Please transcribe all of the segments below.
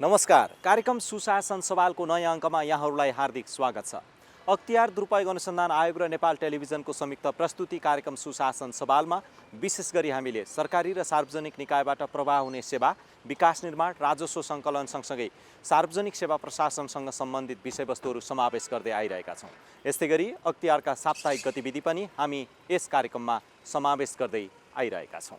नमस्कार। कार्यक्रम सुशासन सवालको नयाँ अङ्कमा यहाँहरूलाई हार्दिक स्वागत छ। अख्तियार दुरुपयोग अनुसन्धान आयोग र नेपाल टेलिभिजनको संयुक्त प्रस्तुति कार्यक्रम सुशासन सवालमा विशेष गरी हामीले सरकारी र सार्वजनिक निकायबाट प्रवाह हुने सेवा, विकास निर्माण, राजस्व सङ्कलन सँगसँगै सार्वजनिक सेवा प्रशासनसँग सम्बन्धित विषयवस्तुहरू समावेश गर्दै आइरहेका छौँ। यस्तै गरी अख्तियारका साप्ताहिक गतिविधि पनि हामी यस कार्यक्रममा समावेश गर्दै आइरहेका छौँ।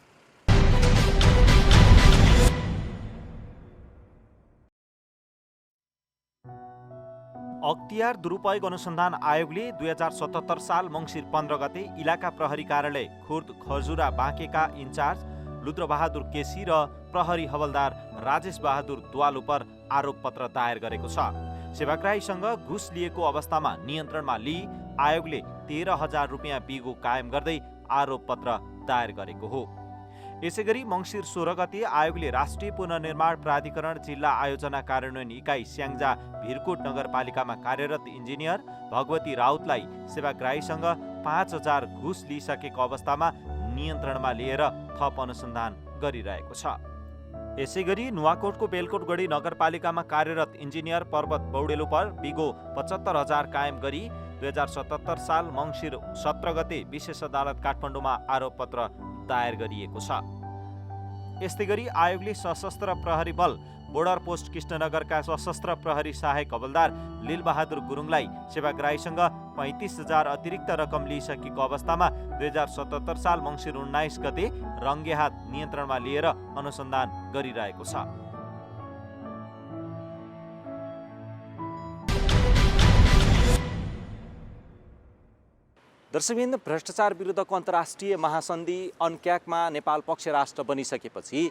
अख्तियार दुरुपयोग अनुसन्धान आयोगले 2077 साल मङ्सिर 15 गते इलाका प्रहरी कार्यालय खुर्द खजुरा बाँकेका इन्चार्ज रुद्रबहादुर केसी र प्रहरी हवलदार राजेश बहादुर द्वाल उप आरोपपत्र दायर गरेको छ। सेवाग्राहीसँग घुस लिएको अवस्थामा नियन्त्रणमा लिई आयोगले 13,000 रुपियाँ बिगो कायम गर्दै आरोपपत्र दायर गरेको हो। यसैगरी मङ्सिर 16 गते आयोगले राष्ट्रिय पुनर्निर्माण प्राधिकरण जिल्ला आयोजना कार्यान्वयन इकाइ स्याङ्जा भिरकोट नगरपालिकामा कार्यरत इन्जिनियर भगवती राउतलाई सेवाग्राहीसँग 5,000 घुस लिइसकेको अवस्थामा नियन्त्रणमा लिएर थप अनुसन्धान गरिरहेको छ। यसैगरी नुवाकोटको बेलकोटगढी नगरपालिकामा कार्यरत इन्जिनियर पर्वत पौडेल उप बिगो 75,000 कायम गरी 2077 साल मङ्सिर 17 गते विशेष अदालत काठमाडौँमा आरोपपत्र दायर गरिएको छ। यस्तै गरी आयोगले सशस्त्र प्रहरी बल बोर्डर पोस्ट कृष्णनगरका सशस्त्र प्रहरी सहायक हवलदार लीलबहादुर गुरुङलाई सेवाग्राहीसँग 35,000 अतिरिक्त रकम लिइसकेको अवस्थामा 2077 साल मङ्सिर 19 गते रङ्गेहात नियन्त्रणमा लिएर अनुसन्धान गरिरहेको छ। दर्शकवृन्द, भ्रष्टाचार विरुद्धको अन्तर्राष्ट्रिय महासन्धि अनक्याकमा नेपाल पक्ष राष्ट्र बनिसकेपछि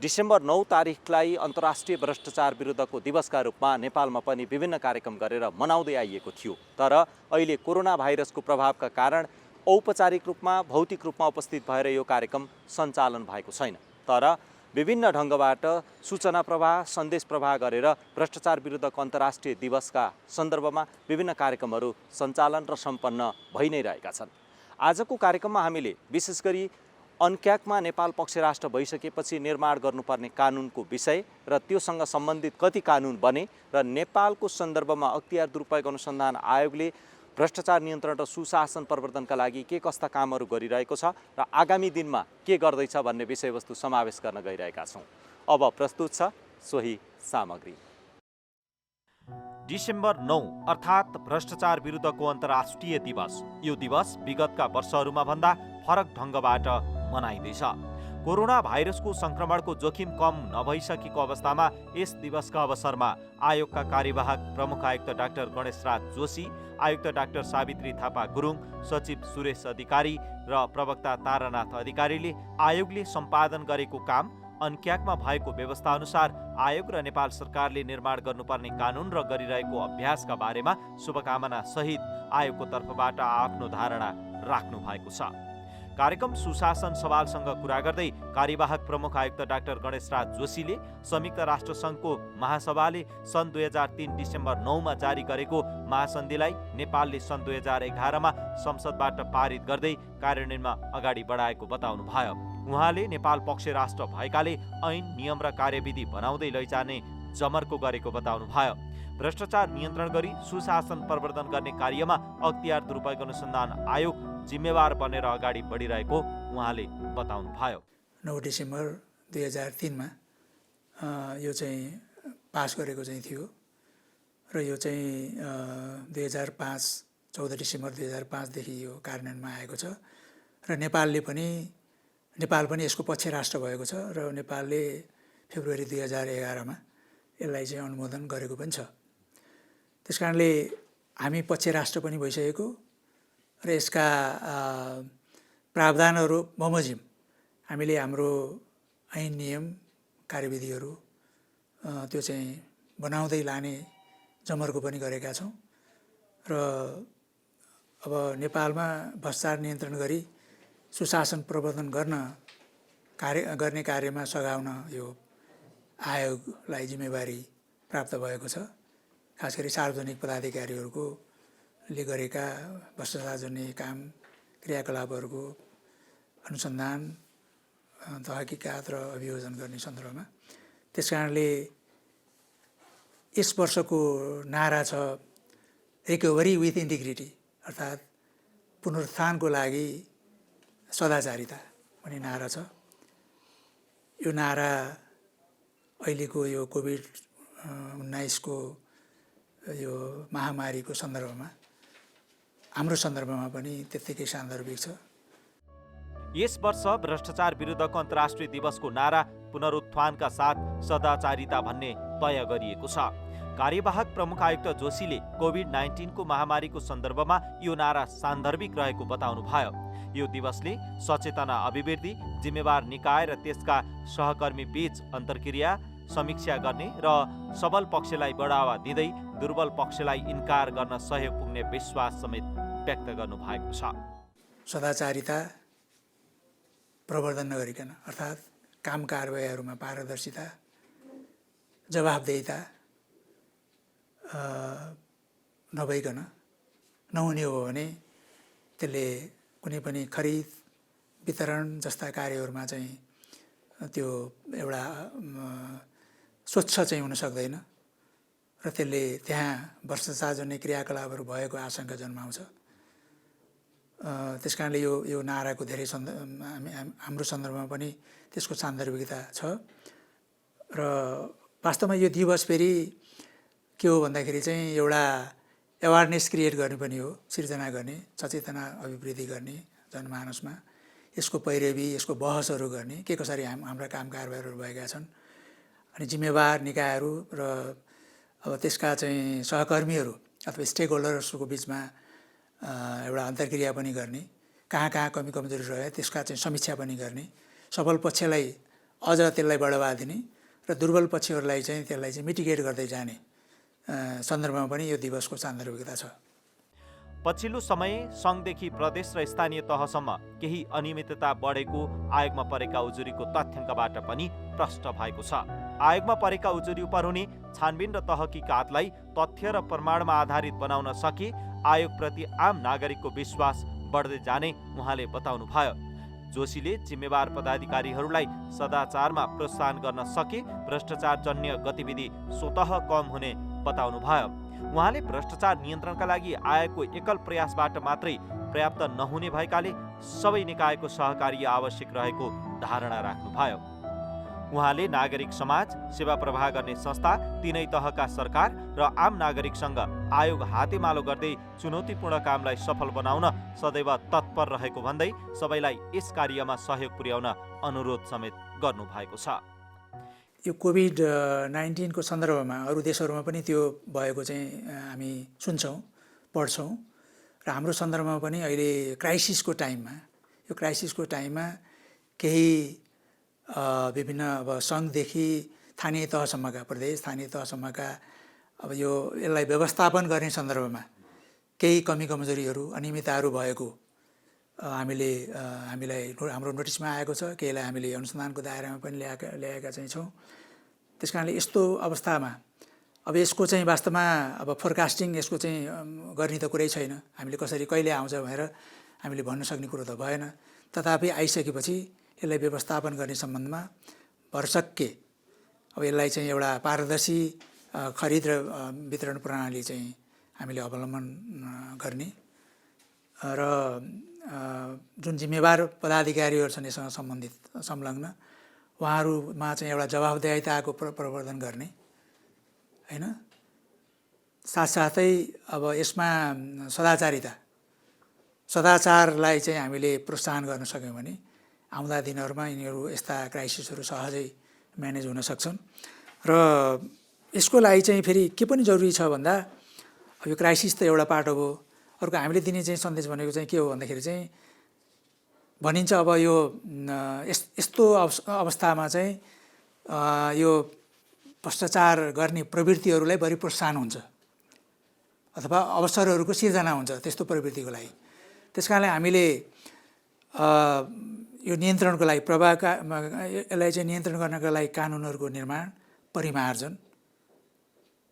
डिसेम्बर 9 तारिखलाई अन्तर्राष्ट्रिय भ्रष्टाचार विरुद्धको दिवसका रूपमा नेपालमा पनि विभिन्न कार्यक्रम गरेर मनाउँदै आइएको थियो। तर अहिले कोरोना भाइरसको प्रभावका कारण औपचारिक रूपमा भौतिक रूपमा उपस्थित भएर यो कार्यक्रम सञ्चालन भएको छैन। तर विभिन्न ढङ्गबाट सूचना प्रवाह, सन्देश प्रवाह गरेर भ्रष्टाचार विरुद्धको अन्तर्राष्ट्रिय दिवसका सन्दर्भमा विभिन्न कार्यक्रमहरू सञ्चालन र सम्पन्न भइ नै रहेका छन्। आजको कार्यक्रममा हामीले विशेष गरी अनक्याकमा नेपाल पक्ष राष्ट्र भइसकेपछि निर्माण गर्नुपर्ने कानुनको विषय र त्योसँग सम्बन्धित कति कानुन बने र नेपालको सन्दर्भमा अख्तियार दुरुपयोग अनुसन्धान आयोगले भ्रष्टाचार नियन्त्रण र सुशासन प्रवर्धनका लागि के कस्ता कामहरू गरिरहेको छ र आगामी दिनमा के गर्दैछ भन्ने विषयवस्तु समावेश गर्न गइरहेका छौँ। अब प्रस्तुत छ सोही सामग्री। डिसेम्बर 9 अर्थात् भ्रष्टाचार विरुद्धको अन्तर्राष्ट्रिय दिवस। यो दिवस विगतका वर्षहरूमा भन्दा फरक ढङ्गबाट मनाइँदैछ। कोरोना भाइरसको संक्रमणको जोखिम कम नभइसकेको अवस्थामा यस दिवसका अवसरमा आयोगका कार्यवाहक प्रमुख आयुक्त डाक्टर गणेशराज जोशी, आयुक्त डाक्टर सावित्री थापा गुरुङ, सचिव सुरेश अधिकारी र प्रवक्ता तारानाथ अधिकारीले आयोगले सम्पादन गरेको काम, अनक्याकमा भएको व्यवस्था अनुसार आयोग र नेपाल सरकारले निर्माण गर्नुपर्ने कानुन र गरिरहेको अभ्यासका बारेमा शुभकामना सहित आयोगको तर्फबाट आफ्नो धारणा राख्नु भएको छ। कार्यक्रम सुशासन सवालसँग कुरा गर्दै कार्यवाहक प्रमुख आयुक्त डाक्टर गणेशराज जोशीले संयुक्त राष्ट्रसङ्घको महासभाले सन् 2003 डिसेम्बर 9 जारी गरेको महासन्धिलाई नेपालले सन् 2011 संसदबाट पारित गर्दै कार्यान्वयनमा अगाडि बढाएको बताउनुभयो। उहाँले नेपाल पक्ष राष्ट्र भएकाले ऐन, नियम र कार्यविधि बनाउँदै लैजाने जमर्को गरेको बताउनुभयो। भ्रष्टाचार नियन्त्रण गरी सुशासन प्रवर्धन गर्ने कार्यमा अख्तियार दुरुपयोग अनुसन्धान आयोग जिम्मेवार बनेर अगाडि बढिरहेको उहाँले बताउनुभयो। 9 डिसेम्बर 2003 यो चाहिँ पास गरेको चाहिँ थियो र यो चाहिँ 14 डिसेम्बर 2005 देखि यो कार्यान्वयनमा आएको छ र नेपाल पनि यसको पक्ष राष्ट्र भएको छ र नेपालले फेब्रुअरी 2011 यसलाई चाहिँ अनुमोदन गरेको पनि छ। त्यसकारणले हामी पक्ष राष्ट्र पनि भइसकेको र यसका प्रावधानहरू बमोजिम हामीले हाम्रो ऐन, नियम, कार्यविधिहरू त्यो चाहिँ बनाउँदै लाने जमर्को पनि गरेका छौँ र अब नेपालमा भ्रष्टाचार नियन्त्रण गरी सुशासन प्रवर्धन गर्ने कार्यमा सघाउन यो आयोगलाई जिम्मेवारी प्राप्त भएको छ। खास गरी सार्वजनिक पदाधिकारीहरूको ले गरेका भ्रष्टाचारजन्य काम, क्रियाकलापहरूको अनुसन्धान, तहकिकात र अभियोजन गर्ने सन्दर्भमा। त्यसकारणले यस वर्षको नारा छ रिकभरी विथ इन्टिग्रिटी, अर्थात् पुनरुत्थानको लागि सदाचारिता भन्ने नारा छ। यो नारा अहिलेको यो कोभिड-19 को यो महामारीको सन्दर्भमा, हाम्रो सन्दर्भमा पनि त्यत्तिकै सान्दर्भिक छ। यस वर्ष भ्रष्टाचार विरुद्धको अन्तर्राष्ट्रिय दिवसको नारा पुनरुत्थानका साथ सदाचारिता भन्ने तय गरिएको छ। कार्यवाहक प्रमुख आयुक्त जोशीले कोभिड-19 को महामारीको सन्दर्भमा यो नारा सान्दर्भिक रहेको बताउनुभयो। यो दिवसले सचेतना अभिवृद्धि, जिम्मेवार निकाय र त्यसका सहकर्मी बीच अन्तर्क्रिया समीक्षा गर्ने र सबल पक्षलाई बढावा दिँदै दुर्बल पक्षलाई इन्कार गर्न सहयोग पुग्ने विश्वास समेत व्यक्त गर्नुभएको छ। सदाचारिता प्रवर्धन नगरिकन, अर्थात् काम कारबाहीहरूमा पारदर्शिता, जवाफदेहिता नभइकन नहुने हो भने त्यसले कुनै पनि खरिद वितरण जस्ता कार्यहरूमा चाहिँ त्यो एउटा स्वच्छ चाहिँ हुन सक्दैन र त्यसले त्यहाँ भ्रष्टाचार जन्य क्रियाकलापहरू भएको आशंका जन्माउँछ। त्यसकारणले यो नाराको धेरै हाम्रो सन्दर्भमा पनि त्यसको सान्दर्भिकता छ। र वास्तवमा यो दिवस फेरि के हो भन्दाखेरि चाहिँ एउटा एवारनेस क्रिएट गर्ने पनि हो, सिर्जना गर्ने, सचेतना अभिवृद्धि गर्ने जनमानसमा, यसको पैरवी, यसको बहसहरू गर्ने, के कसरी हाम्रा काम कारबारहरू भएका छन्, अनि जिम्मेवार निकायहरू र अब त्यसका चाहिँ सहकर्मीहरू अथवा स्टेक होल्डर्सको बिचमा एउटा अन्तर्क्रिया पनि गर्ने, कहाँ कहाँ कमी कमजोरी रह्यो त्यसका चाहिँ समीक्षा पनि गर्ने, सबल पक्षलाई अझ त्यसलाई बढावा दिने र दुर्बल पक्षहरूलाई चाहिँ त्यसलाई चाहिँ मिटिगेट गर्दै जाने सन्दर्भमा पनि यो दिवसको सान्दर्भिकता छ। पछिल्लो समय सङ्घदेखि प्रदेश र स्थानीय तहसम्म केही अनियमितता बढेको आयोगमा परेका उजुरीको तथ्याङ्कबाट पनि प्रष्ट भएको छ। आयोगमा परेका उजुरी उपर हुने छानबिन र तहकिकातलाई तथ्य र प्रमाणमा आधारित बनाउन सके आयोगप्रति आम नागरिकको विश्वास बढ्दै जाने उहाँले बताउनुभयो। जोशीले जिम्मेवार पदाधिकारीहरूलाई सदाचारमा प्रोत्साहन गर्न सके भ्रष्टाचार जन्य गतिविधि स्वतः कम हुने बताउनुभयो। उहाँले भ्रष्टाचार नियन्त्रणका लागि आयोगको एकल प्रयासबाट मात्रै पर्याप्त नहुने भएकाले सबै निकायको सहकार्य आवश्यक रहेको धारणा राख्नुभयो। उहाँले नागरिक समाज, सेवा प्रवाह गर्ने संस्था, तीनै तहका सरकार र आम नागरिकसँग आयोग हातेमालो गर्दै चुनौतीपूर्ण कामलाई सफल बनाउन सदैव तत्पर रहेको भन्दै सबैलाई यस कार्यमा सहयोग पुर्याउन अनुरोध समेत गर्नुभएको छ। यो कोभिड-19 को सन्दर्भमा अरू देशहरूमा पनि त्यो भएको चाहिँ हामी सुन्छौँ, पढ्छौँ र हाम्रो सन्दर्भमा पनि अहिले क्राइसिसको टाइममा केही विभिन्न अब सङ्घदेखि स्थानीय तहसम्मका, प्रदेश स्थानीय तहसम्मका अब यसलाई व्यवस्थापन गर्ने सन्दर्भमा केही कमी कमजोरीहरू, अनियमितताहरू भएको हामीलाई हाम्रो नोटिसमा आएको छ। केहीलाई हामीले अनुसन्धानको दायरामा पनि ल्याएका चाहिँ छौँ। त्यसकारणले यस्तो अवस्थामा अब यसको चाहिँ वास्तवमा अब फोरकास्टिङ यसको चाहिँ गर्ने त कुरै छैन। हामीले कसरी कहिले आउँछ भनेर हामीले भन्न सक्ने कुरो त भएन। तथापि आइसकेपछि यसलाई व्यवस्थापन गर्ने सम्बन्धमा भरसक्के अब यसलाई चाहिँ एउटा पारदर्शी खरिद र वितरण प्रणाली चाहिँ हामीले अवलम्बन गर्ने र जुन जिम्मेवार पदाधिकारीहरू छन् यससँग सम्बन्धित संलग्न उहाँहरूमा चाहिँ एउटा जवाफदेहिताको प्रवर्धन गर्ने हैन। साथसाथै अब यसमा सदाचारलाई चाहिँ हामीले प्रोत्साहन गर्न सक्यौँ भने आउँदा दिनहरूमा यिनीहरू यस्ता क्राइसिसहरू सहजै म्यानेज हुन सक्छन्। र यसको लागि चाहिँ फेरि के पनि जरुरी छ भन्दा अब यो क्राइसिस त एउटा पार्ट हो। अर्को हामीले दिने चाहिँ सन्देश भनेको चाहिँ के हो भन्दाखेरि चाहिँ भनिन्छ अब यो यस्तो अवस्थामा चाहिँ यो भ्रष्टाचार गर्ने प्रवृत्तिहरूलाई बढी प्रोत्साहन हुन्छ अथवा अवसरहरूको सिर्जना हुन्छ त्यस्तो प्रवृत्तिको लागि। त्यसकारणले हामीले यो नियन्त्रणको लागि यसलाई चाहिँ नियन्त्रण गर्नका लागि कानुनहरूको निर्माण, परिमार्जन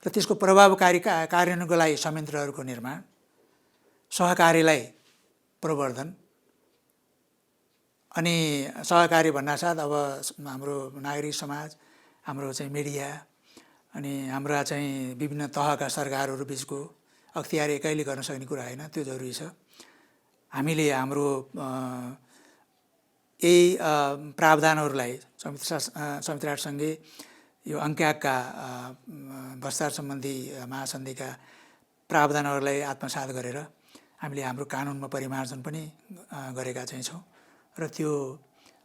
र त्यसको प्रभावकारी कार्यान्वयनको लागि संयन्त्रहरूको निर्माण, सहकारीलाई प्रवर्धन अनि सहकारी भन्नासाथ अब हाम्रो नागरिक समाज, हाम्रो चाहिँ मिडिया अनि हाम्रा चाहिँ विभिन्न तहका सरकारहरू बिचको अख्तियार एक्कैले गर्न सक्ने कुरा होइन, त्यो जरुरी छ। हामीले हाम्रो यही प्रावधानहरूलाई संयुक्त राष्ट्रसङ्घले यो अङ्क्यागका भ्रष्टाचार सम्बन्धी महासन्धिका प्रावधानहरूलाई आत्मसात गरेर हामीले हाम्रो कानुनमा परिमार्जन पनि गरेका चाहिँ छौँ र त्यो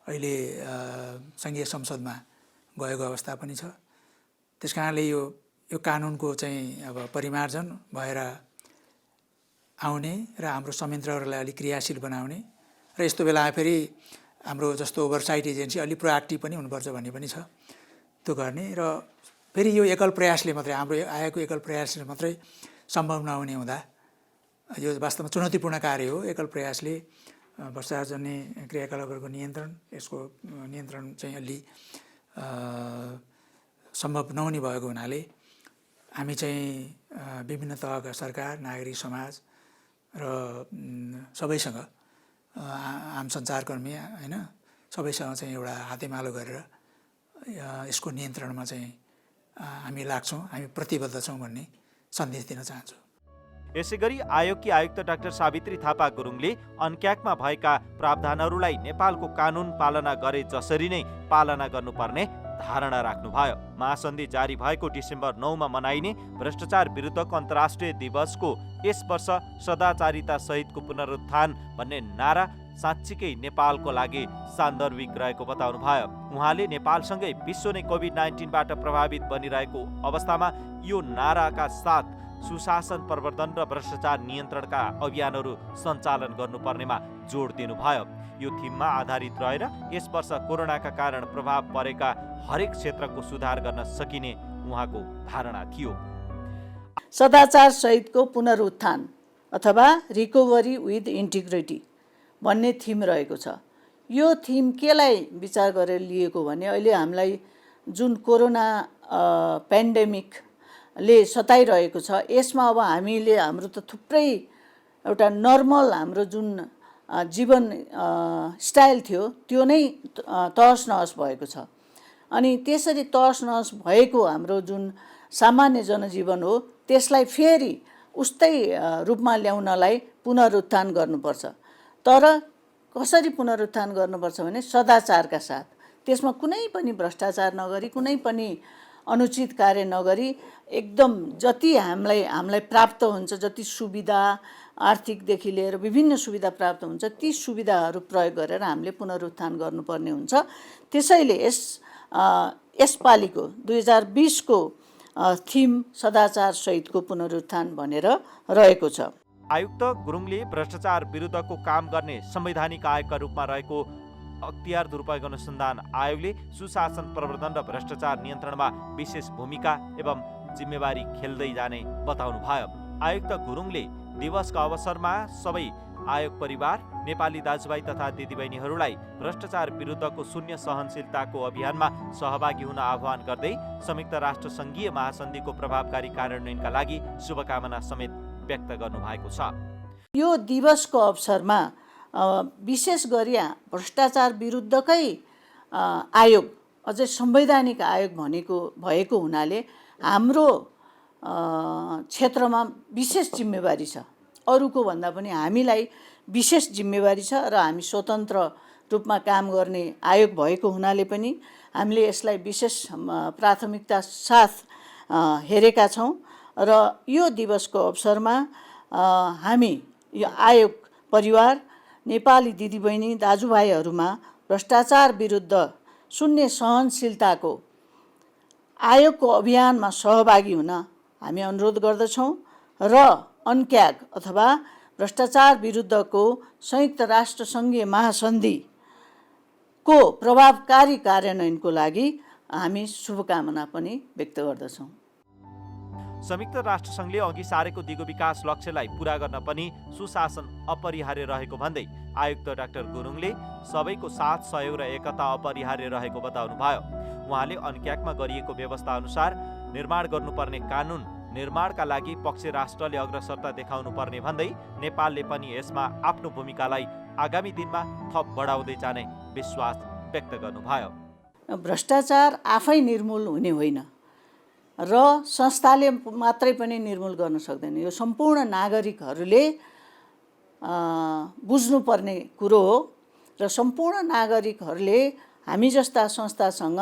अहिले सङ्घीय संसदमा गएको अवस्था पनि छ। त्यस कारणले यो कानुनको चाहिँ अब परिमार्जन भएर आउने र हाम्रो संयन्त्रहरूलाई अलिक क्रियाशील बनाउने र यस्तो बेलामा फेरि हाम्रो जस्तो ओभरसाइट एजेन्सी अलिक प्रोएक्टिभ पनि हुनुपर्छ भन्ने पनि छ, त्यो गर्ने। र फेरि यो एकल प्रयासले मात्रै, हाम्रो आएको एकल प्रयासले मात्रै सम्भव नहुने हुँदा यो वास्तवमा चुनौतीपूर्ण कार्य हो। एकल प्रयासले भ्रष्टाचारजन्य क्रियाकलापहरूको नियन्त्रण, यसको नियन्त्रण चाहिँ अलि सम्भव नहुने भएको हुनाले हामी चाहिँ विभिन्न तहका सरकार, नागरिक समाज र सबैसँग, आम सञ्चारकर्मी होइन, सबैसँग चाहिँ एउटा हातेमालो गरेर यसको नियन्त्रणमा चाहिँ हामी लाग्छौँ, हामी प्रतिबद्ध छौँ भन्ने सन्देश दिन चाहन्छु। यसैगरी आयोगकी आयुक्त डाक्टर सावित्री थापा गुरुङले अनक्याकमा भएका प्रावधानहरूलाई नेपालको कानुन पालना गरे जसरी नै पालना गर्नुपर्ने धारणा राख्नुभयो। महासन्धि जारी भएको डिसेम्बर 9मा मनाइने भ्रष्टाचार विरुद्धको अन्तर्राष्ट्रिय दिवसको यस वर्ष सदाचारिता सहितको पुनरुत्थान भन्ने नारा साँच्चीकै नेपालको लागि सान्दर्भिक रहेको बताउनुभयो। उहाँले नेपालसँगै विश्व नै कोभिड-19बाट प्रभावित बनिरहेको अवस्थामा यो नाराका साथ सुशासन प्रवर्धन र भ्रष्टाचार नियन्त्रणका अभियानहरू सञ्चालन गर्नुपर्नेमा जोड दिनुभयो। यो थिममा आधारित रहेर यस वर्ष कोरोनाका कारण प्रभाव परेका हरेक क्षेत्रको सुधार गर्न सकिने उहाँको धारणा थियो। सदाचार सहितको पुनरुत्थान अथवा रिकभरी विथ इन्टिग्रिटी भन्ने थिम रहेको छ। यो थिम केलाई विचार गरेर लिएको भने अहिले हामीलाई जुन कोरोना पेन्डेमिकले सताइरहेको छ, यसमा अब हामीले हाम्रो त थुप्रै एउटा नर्मल हाम्रो जुन जीवन स्टाइल थियो त्यो नै तहस नहस भएको छ। अनि त्यसरी तहस नहस भएको हाम्रो जुन सामान्य जनजीवन हो त्यसलाई फेरि उस्तै रूपमा ल्याउनलाई पुनरुत्थान गर्नुपर्छ। तर कसरी पुनरुत्थान गर्नुपर्छ भने सदाचारका साथ, त्यसमा कुनै पनि भ्रष्टाचार नगरी, कुनै पनि अनुचित कार्य नगरी, एकदम जति हामीलाई प्राप्त हुन्छ, जति सुविधा आर्थिकदेखि लिएर विभिन्न सुविधा प्राप्त हुन्छ, ती सुविधाहरू प्रयोग गरेर हामीले पुनरुत्थान गर्नुपर्ने हुन्छ। त्यसैले यसपालिको 2020को थिम सदाचार सहितको पुनरुत्थान भनेर रहेको छ। आयुक्त गुरुङले भ्रष्टाचार विरुद्धको काम गर्ने संवैधानिक आयोगका रूपमा रहेको अख्तियार दुरुपयोग अनुसन्धान आयोगले सुशासन प्रवर्धन र भ्रष्टाचार नियन्त्रणमा विशेष भूमिका एवं जिम्मेवारी खेल्दै जाने बताउनुभयो। आयुक्त गुरुङले दिवसका अवसरमा सबै आयोग परिवार, नेपाली दाजुभाइ तथा दिदीबहिनीहरूलाई भ्रष्टाचार विरुद्धको शून्य सहनशीलताको अभियानमा सहभागी हुन आह्वान गर्दै संयुक्त राष्ट्र सङ्घीय महासन्धिको प्रभावकारी कार्यान्वयनका लागि शुभकामना समेत व्यक्त गर्नुभएको छ। यो दिवसको अवसरमा विशेष गरी भ्रष्टाचार विरुद्धकै आयोग, अझै संवैधानिक आयोग भएको हुनाले हाम्रो क्षेत्रमा विशेष जिम्मेवारी छ। अरूको भन्दा पनि हामीलाई विशेष जिम्मेवारी छ र हामी स्वतन्त्र रूपमा काम गर्ने आयोग भएको हुनाले पनि हामीले यसलाई विशेष प्राथमिकता साथ हेरेका छौँ। र यो दिवसको अवसरमा हामी यो आयोग परिवार, नेपाली दिदीबहिनी दाजुभाइहरूमा भ्रष्टाचार विरुद्ध शून्य सहनशीलताको आयोगको अभियानमा सहभागी हुन हामी अनुरोध गर्दछौँ र अनक्याग अथवा भ्रष्टाचार विरुद्धको संयुक्त राष्ट्र सङ्घीय महासन्धिको प्रभावकारी कार्यान्वयनको लागि हामी शुभकामना पनि व्यक्त गर्दछौँ। संयुक्त राष्ट्र सङ्घले अघि सारेको दिगो विकास लक्ष्यलाई पूरा गर्न पनि सुशासन अपरिहार्य रहेको भन्दै आयुक्त डाक्टर गुरुङले सबैको साथ सहयोग र एकता अपरिहार्य रहेको बताउनुभयो। उहाँले अनक्याकमा गरिएको व्यवस्था अनुसार निर्माण गर्नुपर्ने कानुन निर्माणका लागि पक्ष राष्ट्रले अग्रसरता देखाउनु पर्ने भन्दै नेपालले पनि यसमा आफ्नो भूमिकालाई आगामी दिनमा थप बढाउँदै जाने विश्वास व्यक्त गर्नुभयो। भ्रष्टाचार आफै निर्मूल हुने होइन, र संस्थाले मात्रै पनि निर्मूल गर्न सक्दैन। यो सम्पूर्ण नागरिकहरूले बुझ्नुपर्ने कुरो हो र सम्पूर्ण नागरिकहरूले हामी जस्ता संस्थासँग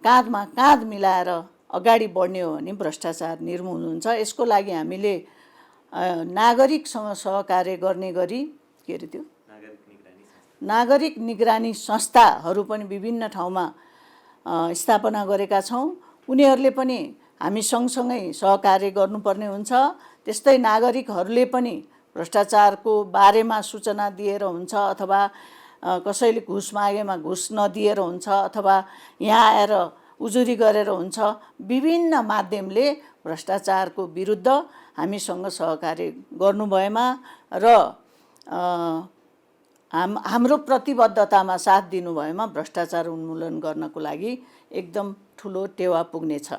काँधमा काँध मिलाएर अगाडि बढ्ने हो भने भ्रष्टाचार निर्मूल हुन्छ। यसको लागि हामीले नागरिकसँग सहकार्य गर्ने गरी के अरे त्यो नागरिक निगरानी संस्थाहरू पनि विभिन्न ठाउँमा स्थापना गरेका छौँ। उनीहरूले पनि हामी सँगसँगै सहकार्य गर्नुपर्ने हुन्छ। त्यस्तै नागरिकहरूले पनि भ्रष्टाचारको बारेमा सूचना दिएर हुन्छ अथवा कसैले घुस मागेमा घुस नदिएर हुन्छ अथवा यहाँ आएर उजुरी गरेर हुन्छ। विभिन्न माध्यमले भ्रष्टाचारको विरुद्ध हामीसँग सहकार्य गर्नुभएमा र हाम्रो प्रतिबद्धतामा साथ दिनुभएमा भ्रष्टाचार उन्मूलन गर्नको लागि एकदम ठुलो टेवा पुग्नेछ।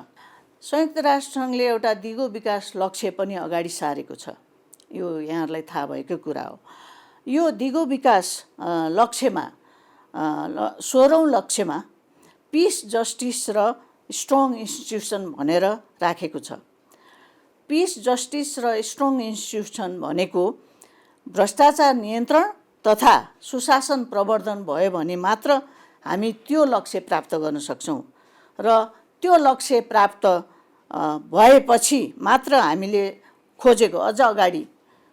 संयुक्त राष्ट्रसङ्घले एउटा दिगो विकास लक्ष्य पनि अगाडि सारेको छ। यो यहाँहरूलाई थाहा भएको कुरा हो। यो दिगो विकास लक्ष्यमा 16औं लक्ष्यमा पिस, जस्टिस र स्ट्रङ इन्स्टिट्युसन भनेर राखेको छ। पिस, जस्टिस र स्ट्रङ इन्स्टिट्युसन भनेको भ्रष्टाचार नियन्त्रण तथा सुशासन प्रवर्धन भयो भने मात्र हामी त्यो लक्ष्य प्राप्त गर्न सक्छौँ र त्यो लक्ष्य प्राप्त भएपछि मात्र हामीले खोजेको अझ अगाडि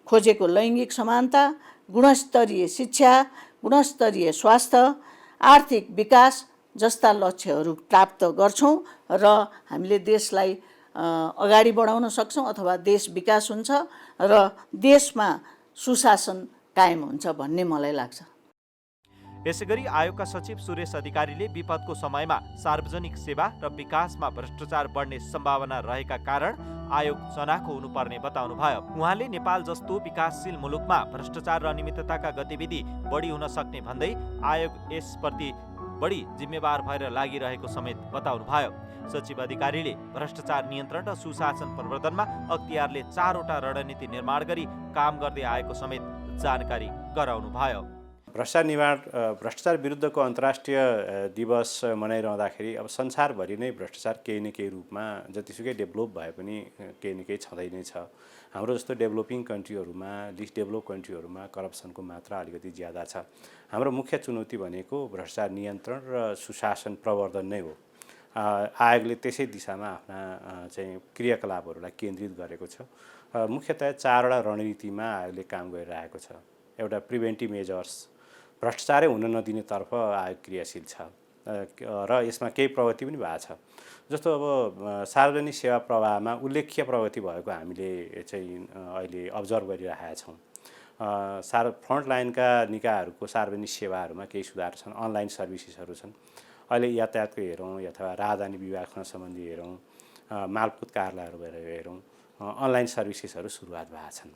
खोजेको लैङ्गिक समानता, गुणस्तरीय शिक्षा, गुणस्तरीय स्वास्थ्य, आर्थिक विकास जस्ता लक्ष्यहरू प्राप्त गर्छौँ र हामीले देशलाई अगाडि बढाउन सक्छौँ अथवा देश विकास हुन्छ र देशमा सुशासन कायम हुन्छ भन्ने मलाई लाग्छ। यसैगरी आयोगका सचिव सुरेश अधिकारीले विपदको समयमा सार्वजनिक सेवा र विकासमा भ्रष्टाचार बढ्ने सम्भावना रहेका कारण आयोग चनाखो हुनुपर्ने बताउनुभयो। उहाँले नेपाल जस्तो विकासशील मुलुकमा भ्रष्टाचार र अनियमितताका गतिविधि बढी हुन सक्ने भन्दै आयोग यसप्रति बढी जिम्मेवार भएर लागिरहेको समेत बताउनुभयो। सचिव अधिकारीले भ्रष्टाचार नियन्त्रण र सुशासन प्रवर्धनमा अख्तियारले 4वटा रणनीति निर्माण गरी काम गर्दै आएको समेत जानकारी गराउनुभयो। भ्रष्टाचार विरुद्धको अन्तर्राष्ट्रिय दिवस मनाइरहँदाखेरि अब संसारभरि नै भ्रष्टाचार केही न केही रूपमा जतिसुकै डेभलप भए पनि केही न केही छँदै नै छ। हाम्रो जस्तो डेभलपिङ कन्ट्रीहरूमा, लिस्ट डेभलप कन्ट्रीहरूमा करप्सनको मात्रा अलिकति ज्यादा छ। हाम्रो मुख्य चुनौती भनेको भ्रष्टाचार नियन्त्रण र सुशासन प्रवर्धन नै हो। आयोगले त्यसै दिशामा आफ्ना चाहिँ क्रियाकलापहरूलाई केन्द्रित गरेको छ। मुख्यतया 4वटा रणनीतिमा आयोगले काम गरिरहेको छ। एउटा प्रिभेन्टिभ मेजर्स, भ्रष्टाचारै हुन नदिनेतर्फ आयोग क्रियाशील छ र यसमा केही प्रगति पनि भएको छ। जस्तो अब सार्वजनिक सेवा प्रवाहमा उल्लेख्य प्रगति भएको हामीले चाहिँ अहिले अब्जर्भ गरिरहेका छौँ। फ्रन्टलाइनका निकायहरूको सार्वजनिक सेवाहरूमा केही सुधार छन्। अनलाइन सर्भिसेसहरू छन्। अहिले यातायातको हेरौँ अथवा राजधानी विभागसँग सम्बन्धी हेरौँ, मालपोत कार्यालयहरू भएर हेरौँ, अनलाइन सर्भिसेसहरू सुरुवात भएका छन्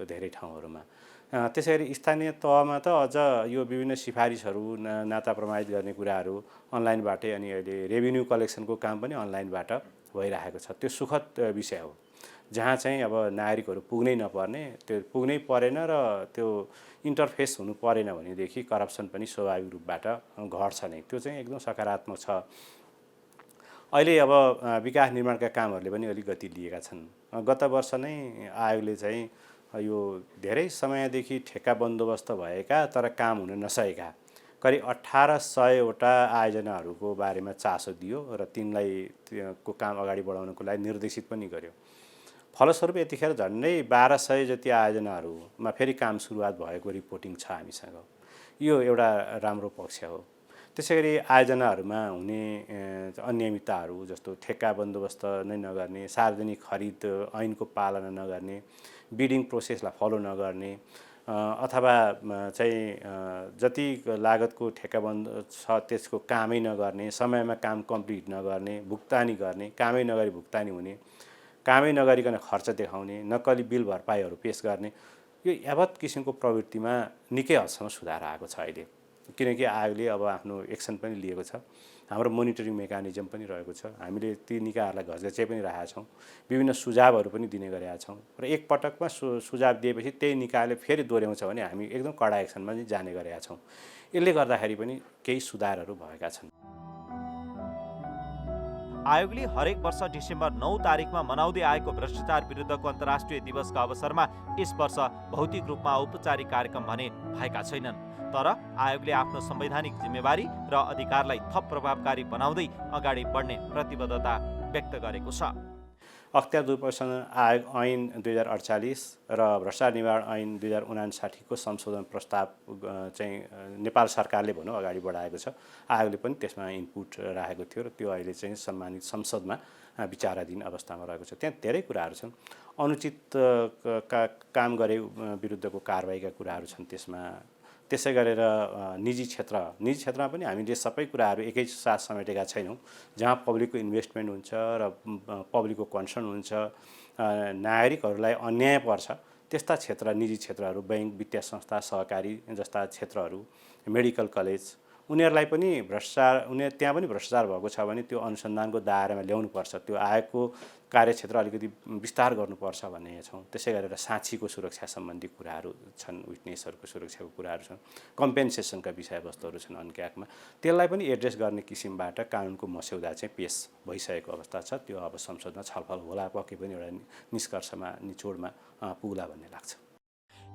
धेरै ठाउँहरूमा। त्यसैगरी स्थानीय तहमा त अझ यो विभिन्न सिफारिसहरू नाता प्रमाणित गर्ने कुराहरू अनलाइनबाटै अनि अहिले रेभिन्यू कलेक्सनको काम पनि अनलाइनबाट भइरहेको छ। त्यो सुखद विषय हो। जहाँ चाहिँ अब नागरिकहरू पुग्नै नपर्ने, त्यो पुग्नै परेन र त्यो इन्टरफेस हुनु परेन भनेदेखि करप्सन पनि स्वाभाविक रूपबाट घट्छ नै। त्यो चाहिँ एकदम सकारात्मक छ। अहिले अब विकास निर्माणका कामहरूले पनि अलिक गति लिएका छन्। गत वर्ष नै आयोगले चाहिँ यो धेरै समयदेखि ठेक्का बन्दोबस्त भएका तर काम हुन नसकेका करिब 1800वटा आयोजनाहरूको बारेमा चासो दियो र तिनलाई को काम अगाडि बढाउनको लागि निर्देशित पनि गर्यो। फलस्वरूप यतिखेर झन्डै 1200 जति आयोजनाहरूमा फेरि काम सुरुवात भएको रिपोर्टिङ छ हामीसँग। यो एउटा राम्रो पक्ष हो। त्यसैगरी आयोजनाहरूमा हुने अनियमितताहरू जस्तो ठेक्का बन्दोबस्त नै नगर्ने, सार्वजनिक खरिद ऐनको पालना नगर्ने, बिडिङ प्रोसेसलाई फलो नगर्ने अथवा चाहिँ जति लागतको ठेक्का बन्द छ त्यसको कामै नगर्ने, समयमा काम कम्प्लिट नगर्ने, भुक्तानी गर्ने, कामै नगरी भुक्तानी हुने, कामै नगरिकन खर्च देखाउने, नक्कली बिल भरपाईहरू पेश गर्ने, यो यावत किसिमको प्रवृत्तिमा निकै हदसम्म सुधार आएको छ अहिले। किनकि आयोगले अब आफ्नो एक्सन पनि लिएको छ। हाम्रो मोनिटरिङ मेकानिजम पनि रहेको छ। हामीले ती निकायहरूलाई घचघच्याइ पनि राखेका छौँ। विभिन्न सुझावहरू पनि दिने गरेका छौँ र एकपटकमा सुझाव दिएपछि त्यही निकायले फेरि दोहोऱ्याउँछ भने हामी एकदम कडा एक्सनमा पनि जाने गरेका छौँ। यसले गर्दाखेरि पनि केही सुधारहरू भएका छन्। आयोगले हरेक वर्ष डिसेम्बर 9 तारिकमा मनाउँदै आएको भ्रष्टाचार विरुद्धको अन्तर्राष्ट्रिय दिवसका अवसरमा यस वर्ष भौतिक रूपमा औपचारिक कार्यक्रम भने भएका छैनन्। तर आयोगले आफ्नो संवैधानिक जिम्मेवारी र अधिकारलाई थप प्रभावकारी बनाउँदै अगाडि बढ्ने प्रतिबद्धता व्यक्त गरेको छ। अख्तियार दुरुपयोग आयोग ऐन 2048 र भ्रष्टाचार निवारण ऐन 2059 को संशोधन प्रस्ताव चाहिँ नेपाल सरकारले भनौँ अगाडि बढाएको छ। आयोगले पनि त्यसमा इनपुट राखेको थियो र त्यो अहिले चाहिँ सम्मानित संसदमा विचाराधीन अवस्थामा रहेको छ। त्यहाँ धेरै कुराहरू छन्। अनुचित काम गरे विरुद्धको कारबाहीका कुराहरू छन् त्यसमा। त्यसै गरेर निजी क्षेत्रमा पनि हामीले सबै कुराहरू एकै साथ समेटेका छैनौँ। जहाँ पब्लिकको इन्भेस्टमेन्ट हुन्छ र पब्लिकको कन्सर्न हुन्छ, नागरिकहरूलाई अन्याय पर्छ, त्यस्ता क्षेत्र निजी क्षेत्रहरू, बैंक, वित्तीय संस्था, सहकारी जस्ता क्षेत्रहरू, मेडिकल कलेज, उनीहरूलाई पनि त्यहाँ पनि भ्रष्टाचार भएको छ भने त्यो अनुसन्धानको दायरामा ल्याउनुपर्छ। त्यो आयोगको कार्यक्षेत्र अलिकति विस्तार गर्नुपर्छ भन्ने छौँ। त्यसै गरेर साक्षीको सुरक्षा सम्बन्धी कुराहरू छन्, विटनेसहरूको सुरक्षाको कुराहरू छन्, कम्पेन्सेसनका विषयवस्तुहरू छन् अन्क्याकमा। त्यसलाई पनि एड्रेस गर्ने किसिमबाट कानुनको मस्यौदा चाहिँ पेस भइसकेको अवस्था छ। त्यो अब संसदमा छलफल होला, पक्कै पनि एउटा निष्कर्षमा निचोडमा पुग्ला भन्ने लाग्छ।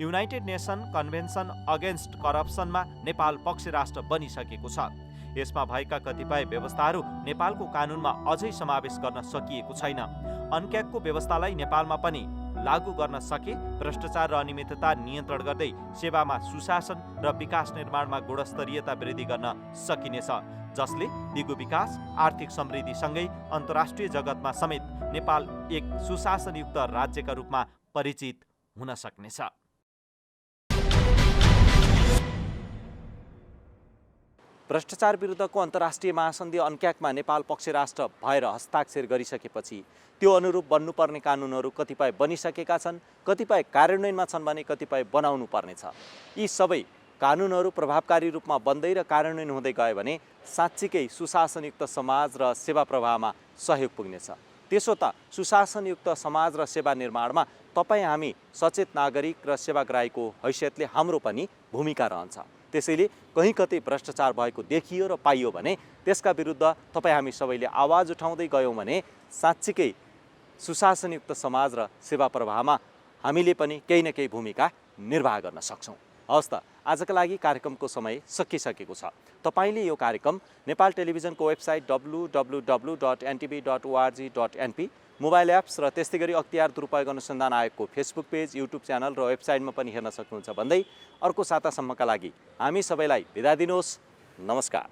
युनाइटेड नेसन कन्भेन्सन अगेन्स्ट करप्सनमा नेपाल पक्ष राष्ट्र बनिसकेको छ। यसमा भएका कतिपय व्यवस्थाहरू नेपालको कानुनमा अझै समावेश गर्न सकिएको छैन। अन्क्याकको व्यवस्थालाई नेपालमा पनि लागू गर्न सके भ्रष्टाचार र अनियमितता नियन्त्रण गर्दै सेवामा सुशासन र विकास निर्माणमा गुणस्तरीयता वृद्धि गर्न सकिनेछ, जसले दिगो विकास, आर्थिक समृद्धिसँगै अन्तर्राष्ट्रिय जगतमा समेत नेपाल एक सुशासनयुक्त राज्यका रूपमा परिचित हुन सक्नेछ। भ्रष्टाचार विरुद्धको अन्तर्राष्ट्रिय महासन्धि अन्क्याकमा नेपाल पक्ष राष्ट्र भएर हस्ताक्षर गरिसकेपछि त्यो अनुरूप बन्नुपर्ने कानुनहरू कतिपय बनिसकेका छन्, कतिपय कार्यान्वयनमा छन् भने कतिपय बनाउनु पर्नेछ। यी सबै कानुनहरू प्रभावकारी रूपमा बन्दै र कार्यान्वयन हुँदै गयो भने साँच्चीकै सुशासनयुक्त समाज र सेवा प्रवाहमा सहयोग पुग्नेछ। त्यसो त सुशासनयुक्त समाज र सेवा निर्माणमा तपाईँ हामी सचेत नागरिक र सेवाग्राहीको हैसियतले हाम्रो पनि भूमिका रहन्छ। त्यसैले कहीँ कतै भ्रष्टाचार भएको देखियो र पाइयो भने त्यसका विरुद्ध तपाईँ हामी सबैले आवाज उठाउँदै गयौँ भने साँच्चीकै सुशासनयुक्त समाज र सेवा प्रवाहमा हामीले पनि केही न केही भूमिका निर्वाह गर्न सक्छौँ। हवस् त, आजका लागि कार्यक्रमको समय सकिसकेको छ। तपाईँले यो कार्यक्रम नेपाल टेलिभिजनको वेबसाइट www.ntv.org.np, मोबाइल एप्स र त्यस्तै गरी अख्तियार दुरुपयोग अनुसन्धान आयोगको फेसबुक पेज, युट्युब च्यानल र वेबसाइटमा पनि हेर्न सक्नुहुन्छ भन्दै अर्को सातासम्मका लागि हामी सबैलाई बिदा दिनुहोस्। नमस्कार।